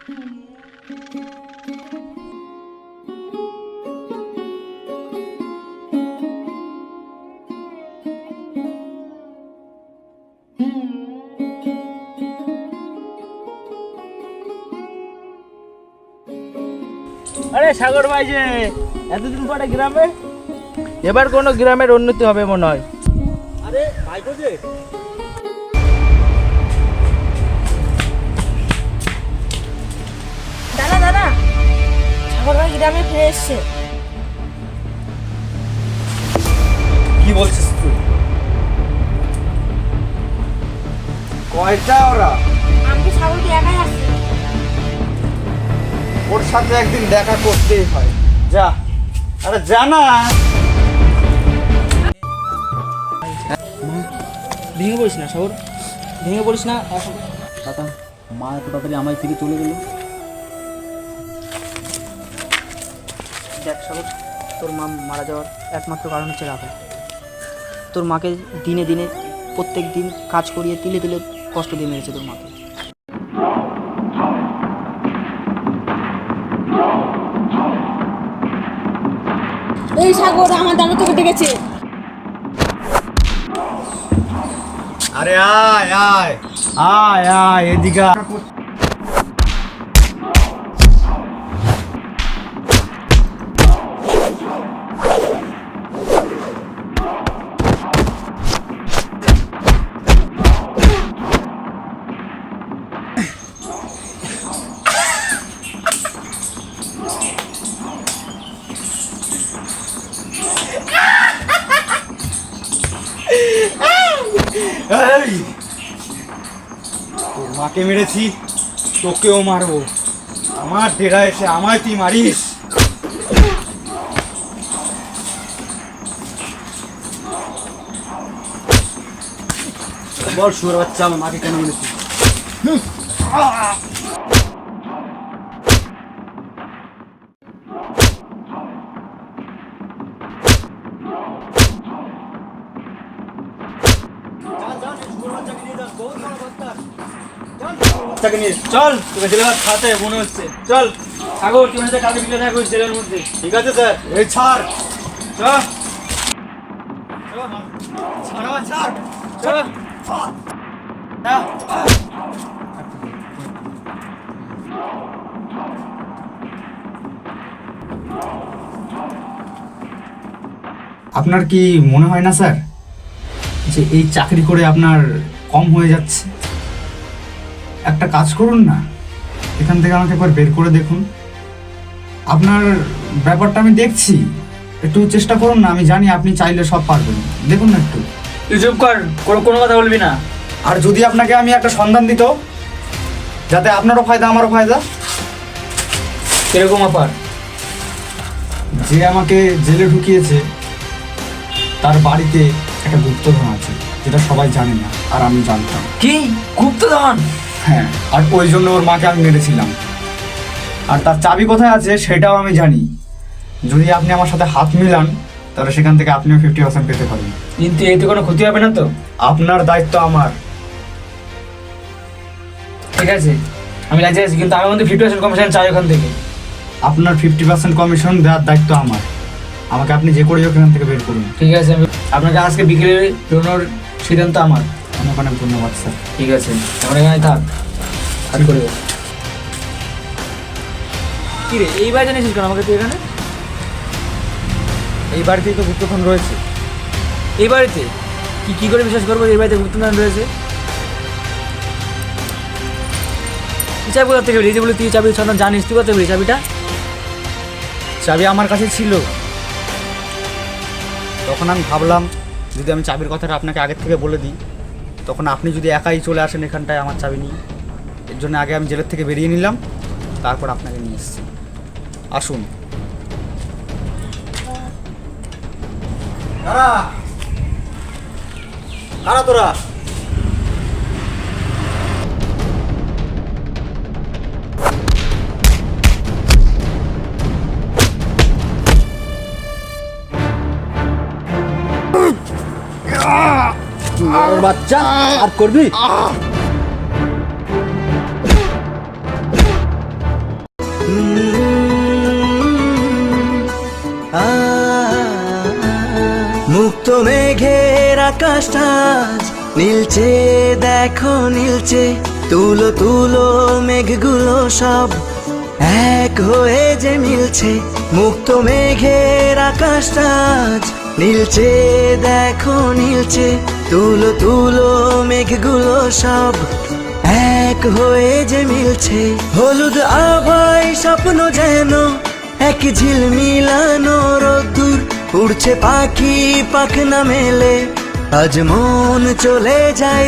আরে সাগর ভাই যে এতদিন পরে গ্রামে, এবার কোনো গ্রামের উন্নতি হবে মনে হয়। আরে ভাইপো যে দাদা দাদা, সাগর ভাই গ্রামে ফিরে এসছে। কি বলছিস তুই? কয়টা ওরা? আমি কি সাগরকে একাই আসছি? ওর সাথে একদিন দেখা করতেই হয়। যা, আরে যা না। ভেঙে পড়িস না সাগর, ভেঙে পড়িস না। দাদা, মা এত তাড়াতাড়ি আমায় থেকে চলে গেল। দেখ সাগর, তোর মা মারা যাওয়ার একমাত্র কারণ হচ্ছে রাহুল। তোর মাকে দিনে দিনে প্রত্যেক দিন কাজ করিয়ে তিলে তিলে কষ্ট দিয়ে মেরেছে তোর মাকে। এই সাগর আমার দাদা তোকে ডেকেছে। আরে আয় আয় আয় আয় এদিকে আয়। এই, তোর মাকে মেরেছি, তোকেও মারবো। আমার ডেরা এসে আমায় তুই মারিস? বল শুয়োর বাচ্চা, আমার মাকে কেন মেরেছিস? চল, তোকে জেলে ভাত খাতে মনে হচ্ছে। চল সাগর, তুই মনে কালকে বিকেলে দেখা করিস জেলের মধ্যে। ঠিক আছে স্যার। এই ছাড়, চল ছাড় আমার, ছাড়। চল। আপনার কি মনে হয় না স্যার যে এই চাকরি করে আপনার কম হয়ে যাচ্ছে? একটা কাজ করুন না, এখান থেকে আমাকে একবার বের করে দেখুন। আপনার ব্যাপারটা আমি দেখছি, একটু চেষ্টা করুন না। আমি জানি আপনি চাইলে সব পারবেন, দেখুন না একটু। তুই চুপ কর, কোনো কথা বলবি না। আর যদি আপনাকে আমি একটা সন্ধান দিত, যাতে আপনারও ফায়দা আমারও ফায়দা। কিরকম অফার? যে আমাকে জেলে ঢুকিয়েছে তার বাড়িতে একটা গুপ্তধন আছে, যেটা সবাই জানে না, আর আমি জানতাম। কি গুপ্তধন? হ্যাঁ, আর ওই জন্য ওর মাকে আমি মেরেছিলাম। আর তার চাবি কোথায় আছে সেটাও আমি জানি। যদি আপনি আমার সাথে হাত মিলান, তাহলে সেখান থেকে আপনিও 50% পেতে পারেন। কিন্তু এতে কোনো ক্ষতি হবে না তো? আপনার দায়িত্ব আমার। ঠিক আছে, আমি রাজি আছি, কিন্তু আমার মধ্যে 50% কমিশন চাই ওখান থেকে। আপনার 50% কমিশন দেওয়ার দায়িত্ব আমার। আমাকে আপনি যে করে হোক এখান থেকে বের করুন। ঠিক আছে, আমি আপনাকে আজকে বিকেলে বেরোনোর সিদ্ধান্ত আমার। অনেক অনেক ধন্যবাদ স্যার। ঠিক আছে, এখন এখানে থাক, কাজ করে। কি রে, এইবার জানিস কেন আমাকে তুই এখানে? এই বাড়িতেই তো গুপ্তধন রয়েছে। এই বাড়িতে কি করে বিশ্বাস করবো এই বাড়িতে গুপ্তধন রয়েছে? তুই চাবি কোথা থেকে বেরিয়েছে বলে তুই চাবি সন্ধান জানিস? তুই কোথা থেকে বেরিয়ে চাবিটা? চাবি আমার কাছে ছিল, তখন আমি ভাবলাম যদি আমি চাবির কথাটা আপনাকে আগের থেকে বলে দিই, তখন আপনি যদি একাই চলে আসেন এখানটায় আমার চাবি নিয়ে। এর জন্য আগে আমি জেলের থেকে বেরিয়ে নিলাম, তারপর আপনাকে নিয়ে এসেছি। আসুন। কারা তোরা? বাচ্চা আর করবি? মেঘের আকাশটা আজ নীলচে, দেখো নীলচে, তুলো তুলো মেঘগুলো সব এক হয়ে যে মিলছে। মুক্ত মেঘের আকাশটা আজ নীলচে, দেখো নীলচে, তুলো তুলো মেঘগুলো সব এক হয়ে যে মিলছে। হলুদ আভায় স্বপ্ন যেন এক ঝিলমিলানো রোদ্দুর, উড়ছে পাখি পাখনা মেলে, আজ মন চলে যায়।